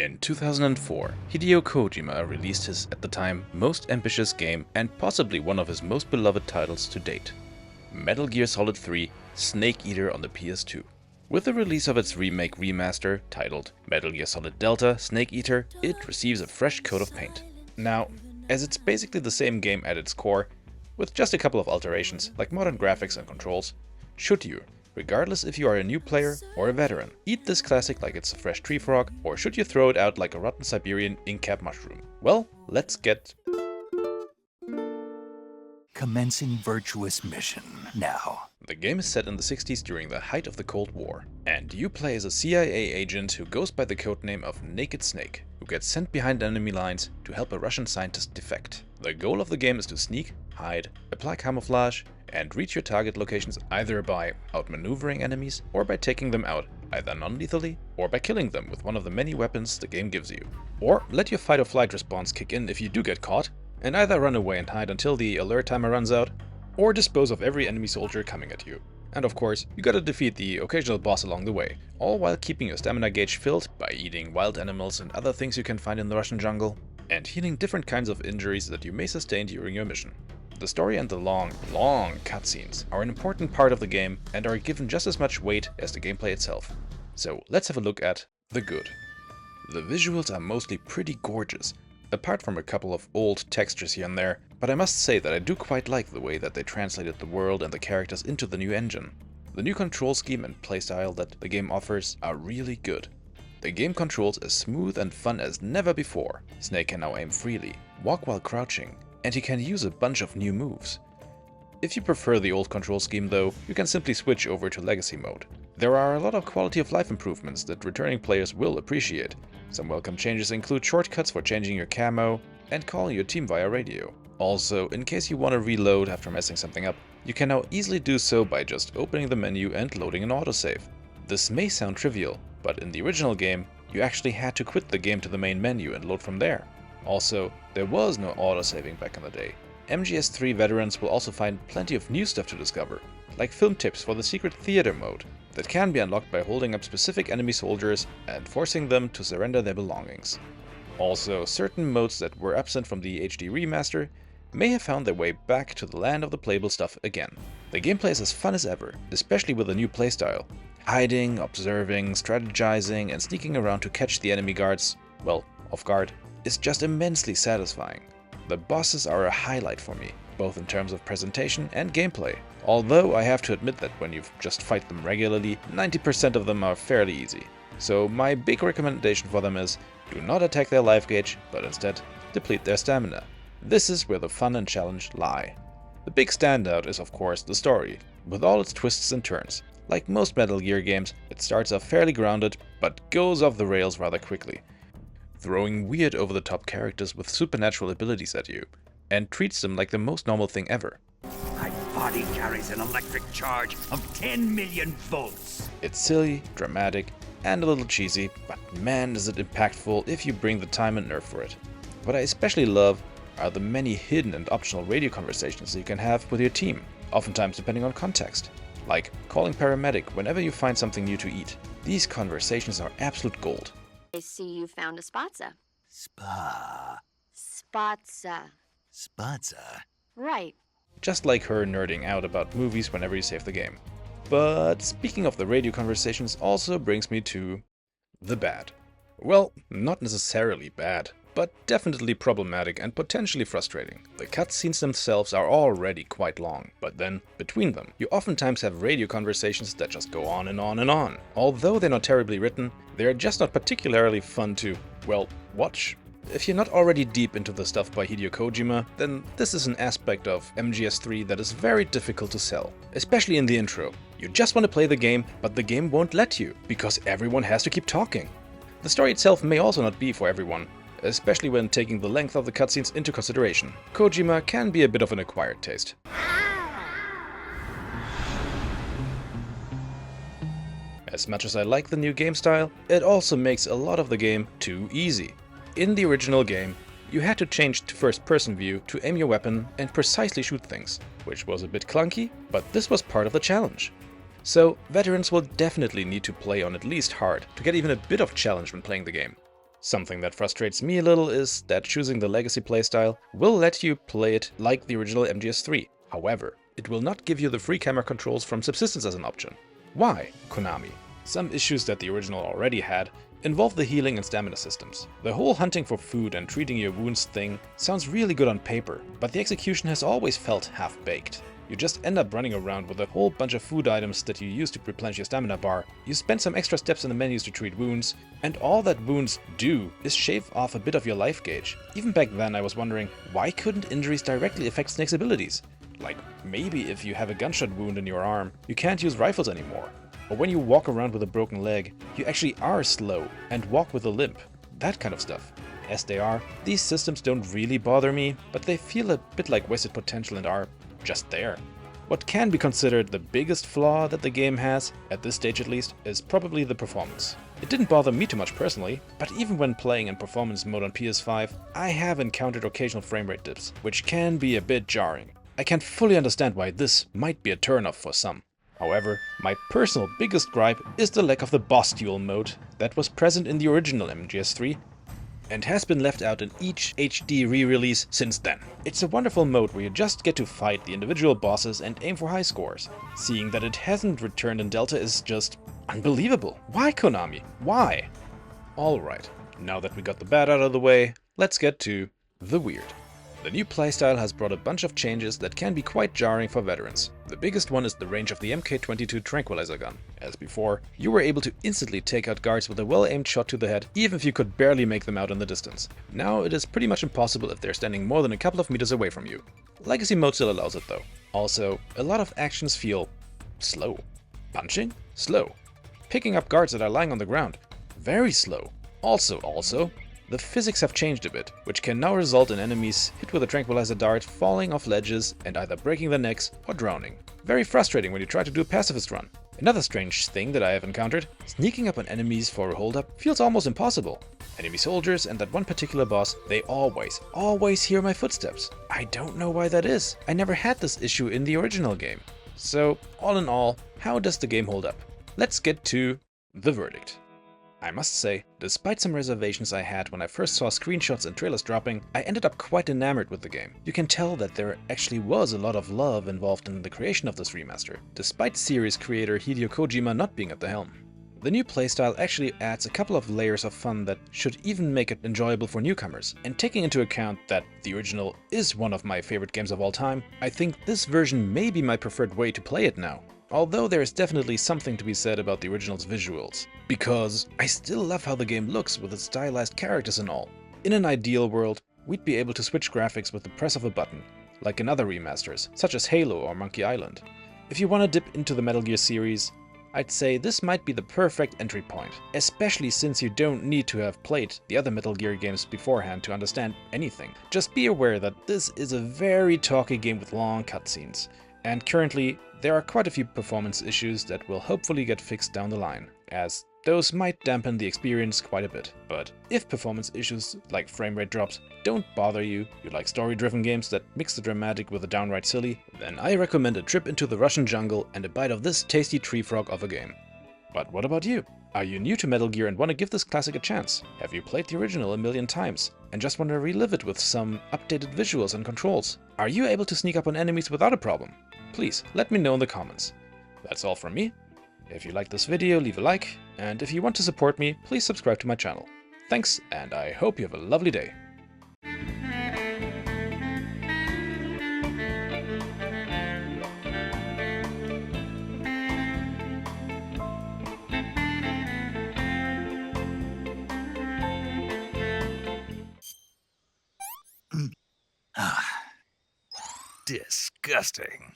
In 2004, Hideo Kojima released his, at the time, most ambitious game and possibly one of his most beloved titles to date, Metal Gear Solid 3 Snake Eater on the PS2. With the release of its remake remaster, titled Metal Gear Solid Delta Snake Eater, it receives a fresh coat of paint. Now, as it's basically the same game at its core, with just a couple of alterations like modern graphics and controls, should you, regardless if you are a new player or a veteran, eat this classic like it's a fresh tree frog, or should you throw it out like a rotten Siberian ink cap mushroom? Well, let's get... Commencing virtuous mission now. The game is set in the 60s during the height of the Cold War, and you play as a CIA agent who goes by the codename of Naked Snake, who gets sent behind enemy lines to help a Russian scientist defect. The goal of the game is to sneak, hide, apply camouflage, and reach your target locations either by outmaneuvering enemies or by taking them out, either non-lethally or by killing them with one of the many weapons the game gives you. Or let your fight or flight response kick in if you do get caught, and either run away and hide until the alert timer runs out, or dispose of every enemy soldier coming at you. And of course, you gotta defeat the occasional boss along the way, all while keeping your stamina gauge filled by eating wild animals and other things you can find in the Russian jungle, and healing different kinds of injuries that you may sustain during your mission. The story and the long cutscenes are an important part of the game and are given just as much weight as the gameplay itself. So let's have a look at the good. The visuals are mostly pretty gorgeous, apart from a couple of old textures here and there, but I must say that I do quite like the way that they translated the world and the characters into the new engine. The new control scheme and playstyle that the game offers are really good. The game controls as smooth and fun as never before. Snake can now aim freely, walk while crouching, and he can use a bunch of new moves. If you prefer the old control scheme though, you can simply switch over to Legacy mode. There are a lot of quality of life improvements that returning players will appreciate. Some welcome changes include shortcuts for changing your camo and calling your team via radio. Also, in case you want to reload after messing something up, you can now easily do so by just opening the menu and loading an autosave. This may sound trivial, but in the original game, you actually had to quit the game to the main menu and load from there. Also, there was no autosaving back in the day. MGS3 veterans will also find plenty of new stuff to discover, like film tips for the secret theater mode, that can be unlocked by holding up specific enemy soldiers and forcing them to surrender their belongings. Also, certain modes that were absent from the HD remaster may have found their way back to the land of the playable stuff again. The gameplay is as fun as ever, especially with the new playstyle. Hiding, observing, strategizing, and sneaking around to catch the enemy guards, well, off guard, is just immensely satisfying. The bosses are a highlight for me, both in terms of presentation and gameplay. Although I have to admit that when you just fight them regularly, 90% of them are fairly easy. So my big recommendation for them is, do not attack their life gauge, but instead deplete their stamina. This is where the fun and challenge lie. The big standout is of course the story, with all its twists and turns. Like most Metal Gear games, it starts off fairly grounded, but goes off the rails rather quickly, throwing weird over-the-top characters with supernatural abilities at you, and treats them like the most normal thing ever. My body carries an electric charge of 10 million volts. It's silly, dramatic, and a little cheesy, but man is it impactful if you bring the time and nerve for it. What I especially love are the many hidden and optional radio conversations you can have with your team, oftentimes depending on context. Like calling paramedic whenever you find something new to eat. These conversations are absolute gold. I see you found a spatza. Spa. Spatza. Spatza. Right. Just like her nerding out about movies whenever you save the game. But speaking of the radio conversations also brings me to the bad. Well, not necessarily bad, but definitely problematic and potentially frustrating. The cutscenes themselves are already quite long, but then, between them, you oftentimes have radio conversations that just go on and on and on. Although they're not terribly written, they're just not particularly fun to, well, watch. If you're not already deep into the stuff by Hideo Kojima, then this is an aspect of MGS3 that is very difficult to sell, especially in the intro. You just want to play the game, but the game won't let you, because everyone has to keep talking. The story itself may also not be for everyone, especially when taking the length of the cutscenes into consideration. Kojima can be a bit of an acquired taste. As much as I like the new game style, it also makes a lot of the game too easy. In the original game, you had to change to first-person view to aim your weapon and precisely shoot things, which was a bit clunky, but this was part of the challenge. So veterans will definitely need to play on at least hard to get even a bit of challenge when playing the game. Something that frustrates me a little is that choosing the legacy playstyle will let you play it like the original MGS3. However, it will not give you the free camera controls from Subsistence as an option. Why, Konami? Some issues that the original already had involve the healing and stamina systems. The whole hunting for food and treating your wounds thing sounds really good on paper, but the execution has always felt half-baked. You just end up running around with a whole bunch of food items that you use to replenish your stamina bar, you spend some extra steps in the menus to treat wounds, and all that wounds do is shave off a bit of your life gauge. Even back then I was wondering, why couldn't injuries directly affect Snake's abilities? Like, maybe if you have a gunshot wound in your arm, you can't use rifles anymore. Or when you walk around with a broken leg, you actually are slow and walk with a limp. That kind of stuff. As they are, these systems don't really bother me, but they feel a bit like wasted potential and are just there. What can be considered the biggest flaw that the game has, at this stage at least, is probably the performance. It didn't bother me too much personally, but even when playing in performance mode on PS5, I have encountered occasional frame rate dips, which can be a bit jarring. I can fully understand why this might be a turnoff for some. However, my personal biggest gripe is the lack of the boss duel mode that was present in the original MGS3 and has been left out in each HD re-release since then. It's a wonderful mode where you just get to fight the individual bosses and aim for high scores. Seeing that it hasn't returned in Delta is just unbelievable. Why, Konami? Why? Alright, now that we got the bad out of the way, let's get to the weird. The new playstyle has brought a bunch of changes that can be quite jarring for veterans. The biggest one is the range of the MK22 tranquilizer gun. As before, you were able to instantly take out guards with a well-aimed shot to the head, even if you could barely make them out in the distance. Now it is pretty much impossible if they're standing more than a couple of meters away from you. Legacy mode still allows it though. Also, a lot of actions feel slow. Punching? Slow. Picking up guards that are lying on the ground? Very slow. Also, the physics have changed a bit, which can now result in enemies hit with a tranquilizer dart falling off ledges and either breaking their necks or drowning. Very frustrating when you try to do a pacifist run. Another strange thing that I have encountered, sneaking up on enemies for a holdup feels almost impossible. Enemy soldiers and that one particular boss, they always hear my footsteps. I don't know why that is. I never had this issue in the original game. So, all in all, how does the game hold up? Let's get to the verdict. I must say, despite some reservations I had when I first saw screenshots and trailers dropping, I ended up quite enamored with the game. You can tell that there actually was a lot of love involved in the creation of this remaster, despite series creator Hideo Kojima not being at the helm. The new playstyle actually adds a couple of layers of fun that should even make it enjoyable for newcomers, and taking into account that the original is one of my favorite games of all time, I think this version may be my preferred way to play it now. Although there is definitely something to be said about the original's visuals, because I still love how the game looks with its stylized characters and all. In an ideal world, we'd be able to switch graphics with the press of a button, like in other remasters, such as Halo or Monkey Island. If you want to dip into the Metal Gear series, I'd say this might be the perfect entry point, especially since you don't need to have played the other Metal Gear games beforehand to understand anything. Just be aware that this is a very talky game with long cutscenes, and currently there are quite a few performance issues that will hopefully get fixed down the line, as those might dampen the experience quite a bit. But if performance issues like frame rate drops don't bother you, you like story-driven games that mix the dramatic with the downright silly, then I recommend a trip into the Russian jungle and a bite of this tasty tree frog of a game. But what about you? Are you new to Metal Gear and want to give this classic a chance? Have you played the original a million times and just want to relive it with some updated visuals and controls? Are you able to sneak up on enemies without a problem? Please let me know in the comments. That's all from me. If you liked this video, leave a like, and if you want to support me, please subscribe to my channel. Thanks, and I hope you have a lovely day. Disgusting.